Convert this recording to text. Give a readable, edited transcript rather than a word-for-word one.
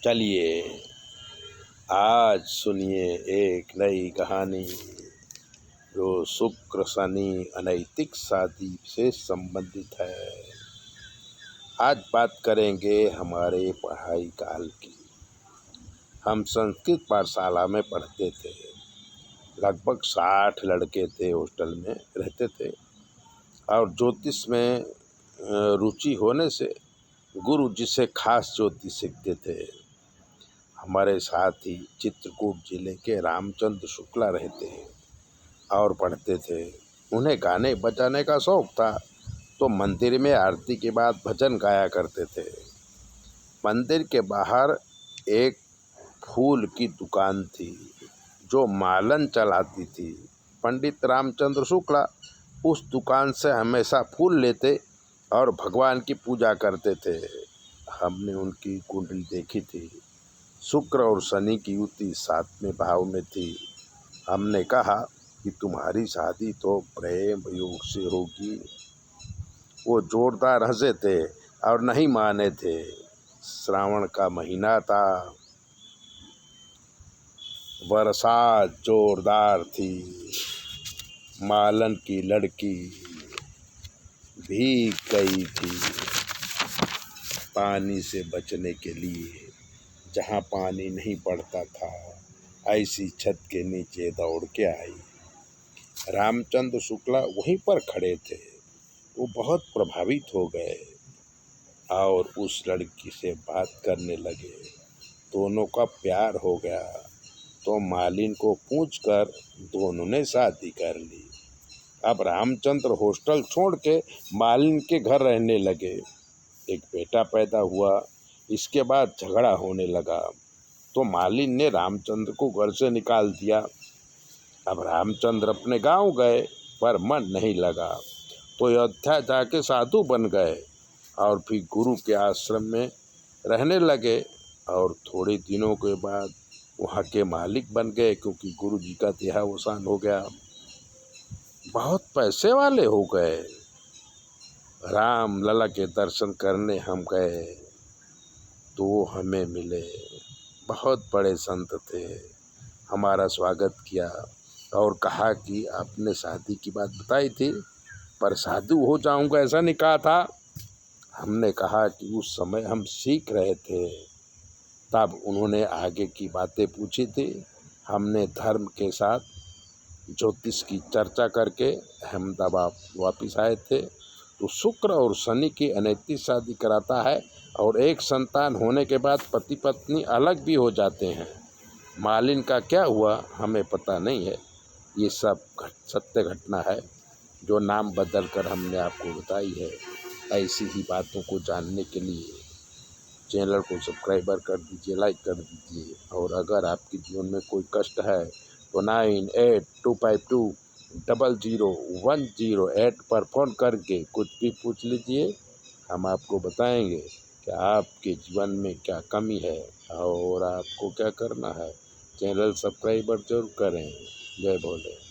चलिए आज सुनिए एक नई कहानी जो शुक्र शनि अनैतिक शादी से संबंधित है। आज बात करेंगे हमारे पढ़ाई काल की। हम संस्कृत पाठशाला में पढ़ते थे। लगभग 60 लड़के थे, हॉस्टल में रहते थे और ज्योतिष में रुचि होने से गुरु जी से खास ज्योतिष सीखते थे। हमारे साथ ही चित्रकूट जिले के रामचंद्र शुक्ला रहते हैं और पढ़ते थे। उन्हें गाने बजाने का शौक था तो मंदिर में आरती के बाद भजन गाया करते थे। मंदिर के बाहर एक फूल की दुकान थी जो मालन चलाती थी। पंडित रामचंद्र शुक्ला उस दुकान से हमेशा फूल लेते और भगवान की पूजा करते थे। हमने उनकी कुंडली देखी थी। शुक्र और शनि की युति 7वें भाव में थी। हमने कहा कि तुम्हारी शादी तो प्रेम योग से होगी। वो जोरदार हंसे थे और नहीं माने थे। श्रावण का महीना था, बरसात जोरदार थी। मालन की लड़की भीग गई थी। पानी से बचने के लिए जहाँ पानी नहीं पड़ता था ऐसी छत के नीचे दौड़ के आई। रामचंद्र शुक्ला वहीं पर खड़े थे। वो बहुत प्रभावित हो गए और उस लड़की से बात करने लगे। दोनों का प्यार हो गया तो मालिन को पूछकर दोनों ने शादी कर ली। अब रामचंद्र हॉस्टल छोड़ के मालिन के घर रहने लगे। एक बेटा पैदा हुआ। इसके बाद झगड़ा होने लगा तो मालिन ने रामचंद्र को घर से निकाल दिया। अब रामचंद्र अपने गांव गए पर मन नहीं लगा तो अयोध्या जाके साधु बन गए और फिर गुरु के आश्रम में रहने लगे और थोड़े दिनों के बाद वहाँ के मालिक बन गए क्योंकि गुरु जी का देहावसान हो गया। बहुत पैसे वाले हो गए। राम लला के दर्शन करने हम गए तो हमें मिले। बहुत बड़े संत थे। हमारा स्वागत किया और कहा कि आपने शादी की बात बताई थी पर साधु हो जाऊंगा ऐसा नहीं कहा था। हमने कहा कि उस समय हम सीख रहे थे। तब उन्होंने आगे की बातें पूछी थी। हमने धर्म के साथ ज्योतिष की चर्चा करके अहमदाबाद वापस आए थे। तो शुक्र और शनि की अनैतिक शादी कराता है और एक संतान होने के बाद पति पत्नी अलग भी हो जाते हैं। मालिन का क्या हुआ हमें पता नहीं है। ये सब सत्य घटना है जो नाम बदल कर हमने आपको बताई है। ऐसी ही बातों को जानने के लिए चैनल को सब्सक्राइबर कर दीजिए, लाइक कर दीजिए। और अगर आपके जीवन में कोई कष्ट है तो 9825200108 पर फ़ोन करके कुछ भी पूछ लीजिए। हम आपको बताएंगे कि आपके जीवन में क्या कमी है और आपको क्या करना है। चैनल सब्सक्राइबर जरूर करें। जय भोले।